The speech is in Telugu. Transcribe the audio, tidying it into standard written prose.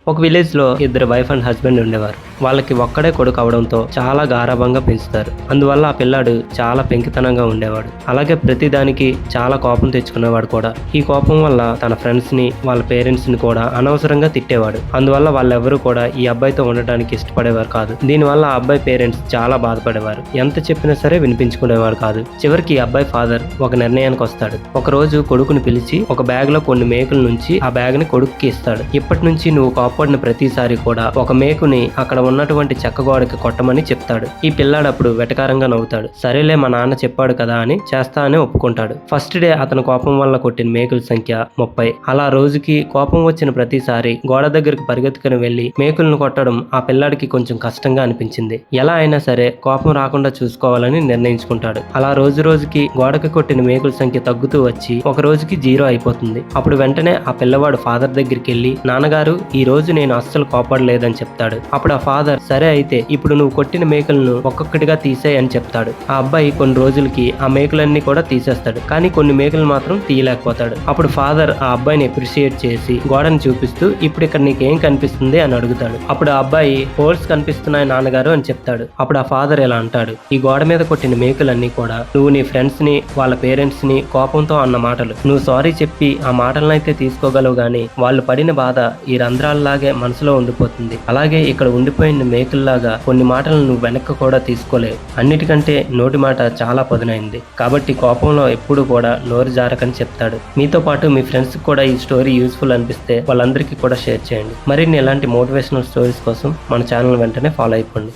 ఒక విలేజ్‌లో ఇద్దరు వైఫ్ అండ్ హస్బెండ్ ఉండేవారు. వాళ్ళకి ఒక్కడే కొడుకు అవడంతో చాలా గారాబంగా పెంచుతారు. అందువల్ల ఆ పిల్లాడు చాలా పెంకితనంగా ఉండేవాడు. అలాగే ప్రతిదానికి చాలా కోపం తెచ్చుకునేవాడు కూడా. ఈ కోపం వల్ల తన ఫ్రెండ్స్‌ని, వాళ్ళ పేరెంట్స్‌ని కూడా అనవసరంగా తిట్టేవాడు. అందువల్ల వాళ్ళెవ్వరూ కూడా ఈ అబ్బాయితో ఉండడానికి ఇష్టపడేవారు కాదు. దీనివల్ల ఆ అబ్బాయి పేరెంట్స్ చాలా బాధపడేవారు. ఎంత చెప్పినా సరే వినిపించుకునేవాడు కాదు. చివరికి ఈ అబ్బాయి ఫాదర్ ఒక నిర్ణయానికి వస్తాడు. ఒకరోజు కొడుకుని పిలిచి ఒక బ్యాగ్‌లో కొన్ని మేకుల నుంచి ఆ బ్యాగ్‌ని కొడుకుకి ఇస్తాడు. ఇప్పటి నుంచి నువ్వు కోప్పడిన ప్రతిసారి కూడా ఒక మేకుని అక్కడ ఉన్నటువంటి చెక్క గోడకి కొట్టమని చెప్తాడు. ఈ పిల్లాడు అప్పుడు వెటకారంగా నవ్వుతాడు. సరేలే మా నాన్న చెప్పాడు కదా అని చేస్తా అని ఒప్పుకుంటాడు. ఫస్ట్ డే అతను కోపం వల్ల కొట్టిన మేకుల సంఖ్య 30. అలా రోజుకి కోపం వచ్చిన ప్రతిసారి గోడ దగ్గరకు పరిగెత్తుకుని వెళ్లి మేకులను కొట్టడం ఆ పిల్లాడికి కొంచెం కష్టంగా అనిపించింది. ఎలా అయినా సరే కోపం రాకుండా చూసుకోవాలని నిర్ణయించుకుంటాడు. అలా రోజు రోజుకి గోడకి కొట్టిన మేకుల సంఖ్య తగ్గుతూ వచ్చి ఒక రోజుకి 0 అయిపోతుంది. అప్పుడు వెంటనే ఆ పిల్లవాడు ఫాదర్ దగ్గరికి వెళ్లి, నాన్నగారు ఈ రోజు నేను అస్సలు కోపడలేదని చెప్తాడు. అప్పుడు ఆ ఫాదర్, సరే అయితే ఇప్పుడు నువ్వు కొట్టిన మేకలను ఒక్కొక్కటిగా తీసేయ్ అని చెప్తాడు. ఆ అబ్బాయి కొన్ని రోజులకి ఆ మేకలన్నీ కూడా తీసేస్తాడు. కానీ కొన్ని మేకలు మాత్రం తీయలేకపోతాడు. అప్పుడు ఫాదర్ ఆ అబ్బాయిని అప్రిషియేట్ చేసి గోడని చూపిస్తూ, ఇప్పుడు ఇక్కడ నీకేం కనిపిస్తుంది అని అడుగుతాడు. అప్పుడు ఆ అబ్బాయి, హోల్స్ కనిపిస్తున్నాయి నాన్నగారు అని చెప్తాడు. అప్పుడు ఆ ఫాదర్ ఇలా అంటాడు, ఈ గోడ మీద కొట్టిన మేకలన్నీ కూడా నువ్వు నీ ఫ్రెండ్స్ ని, వాళ్ళ పేరెంట్స్ ని కోపంతో అన్న మాటలు. నువ్వు సారీ చెప్పి ఆ మాటలనైతే తీసుకోగలవు గానీ వాళ్ళు పడిన బాధ ఈ రంధ్రాల్లాగే మనసులో ఉండిపోతుంది. అలాగే ఇక్కడ ఉండిపోయిన మేకుల్లాగా కొన్ని మాటలను నువ్వు వెనక్కి కూడా తీసుకోలేవు. అన్నిటికంటే నోటి మాట చాలా పదునైంది. కాబట్టి కోపంలో ఎప్పుడు కూడా నోరు జారకని చెప్తాడు. మీతో పాటు మీ ఫ్రెండ్స్ కూడా ఈ స్టోరీ యూస్ఫుల్ అనిపిస్తే వాళ్ళందరికీ కూడా షేర్ చేయండి. మరిన్ని ఇలాంటి మోటివేషనల్ స్టోరీస్ కోసం మన ఛానల్ వెంటనే ఫాలో అయిపోండి.